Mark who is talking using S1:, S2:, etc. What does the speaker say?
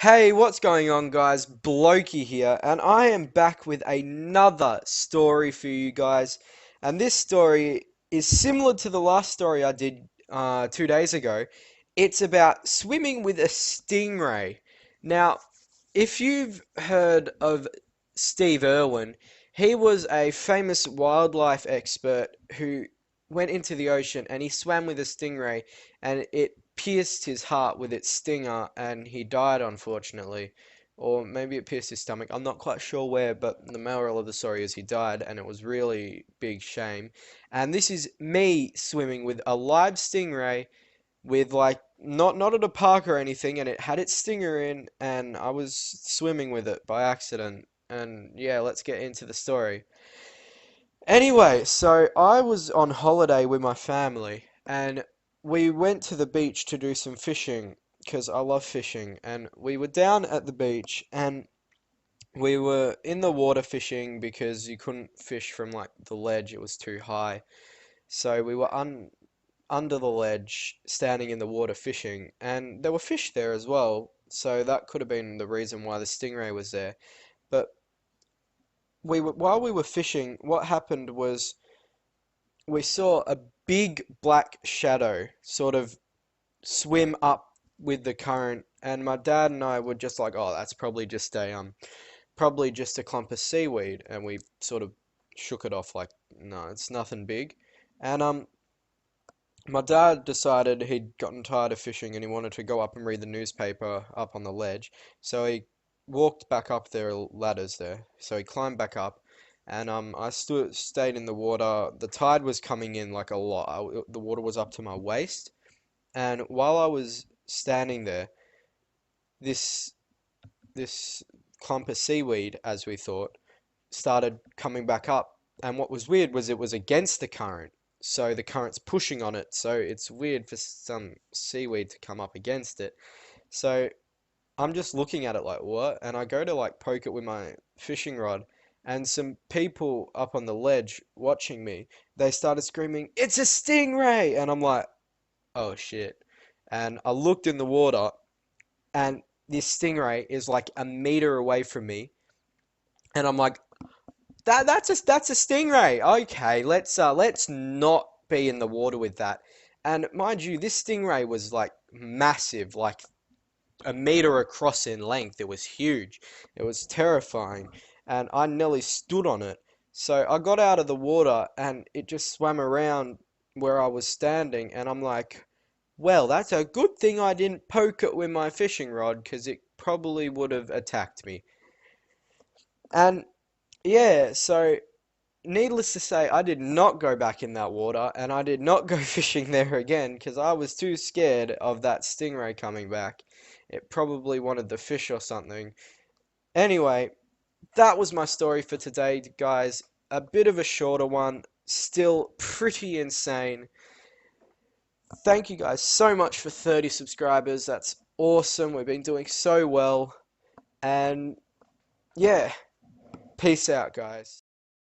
S1: Hey, what's going on, guys? Blokey here, and I am back with another story for you guys. And this story is similar to the last story I did 2 days ago. It's about swimming with a stingray. Now, if you've heard of Steve Irwin, he was a famous wildlife expert who went into the ocean and he swam with a stingray and it pierced his heart with its stinger and he died, unfortunately. Or maybe it pierced his stomach. I'm not quite sure where, but the moral of the story is he died and it was really big shame. And this is me swimming with a live stingray with like not at a park or anything, and it had its stinger in, and I was swimming with it by accident. And yeah, let's get into the story. Anyway, so I was on holiday with my family, and we went to the beach to do some fishing because I love fishing. And we were down at the beach, and we were in the water fishing because you couldn't fish from like the ledge; it was too high. So we were under the ledge, standing in the water fishing, and there were fish there as well. So that could have been the reason why the stingray was there. But while we were fishing, what happened was we saw a big black shadow sort of swim up with the current, and my dad and I were just like, "Oh, that's probably just a clump of seaweed," and we sort of shook it off like, "No, it's nothing big." And my dad decided he'd gotten tired of fishing and he wanted to go up and read the newspaper up on the ledge. So he walked back up there, ladders there. So he climbed back up, and I stayed in the water. The tide was coming in like a lot. The water was up to my waist, and while I was standing there, this this clump of seaweed, as we thought, started coming back up. And what was weird was it was against the current. So the current's pushing on it. So it's weird for some seaweed to come up against it. So I'm just looking at it like, what? And I go to like poke it with my fishing rod. And some people up on the ledge watching me, they started screaming, "It's a stingray!" And I'm like, oh shit. And I looked in the water, and this stingray is like a meter away from me. And I'm like, that's a stingray. Okay, let's not be in the water with that. And mind you, this stingray was like massive, like a meter across in length. It was huge. It was terrifying, and I nearly stood on it. So I got out of the water, and it just swam around where I was standing, and I'm like, well, that's a good thing I didn't poke it with my fishing rod, because it probably would have attacked me. And yeah, so needless to say, I did not go back in that water and I did not go fishing there again because I was too scared of that stingray coming back. It probably wanted the fish or something. Anyway, that was my story for today, guys. A bit of a shorter one, still pretty insane. Thank you guys so much for 30 subscribers. That's awesome. We've been doing so well. And yeah, peace out, guys.